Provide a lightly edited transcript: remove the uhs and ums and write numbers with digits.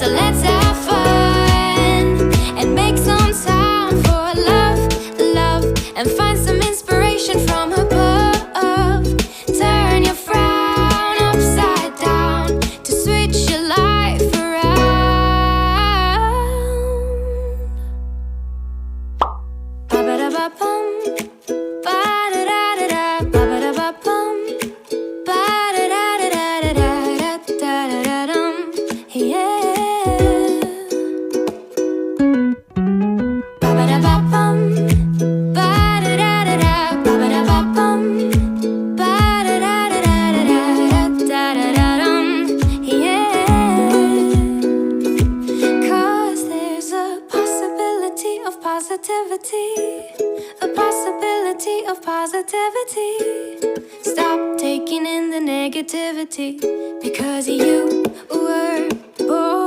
So let's have fun and make some time for love, love, and find some inspiration from above. Turn your frown upside down to switch your life around. Ba-ba-da-ba-bum, ba-da-da-da-da, ba-ba-da-ba-bum, ba-da-da-da-da-da-da-da-da-dum, yeah. Ba-ba-da-ba-bum, ba-da-da-da-da, ba-ba-da-ba-bum, ba-da-da-da-da-da-da-da-dum, yeah. 'Cause there's a possibility of positivity, a possibility of positivity. Stop taking in the negativity, because you were born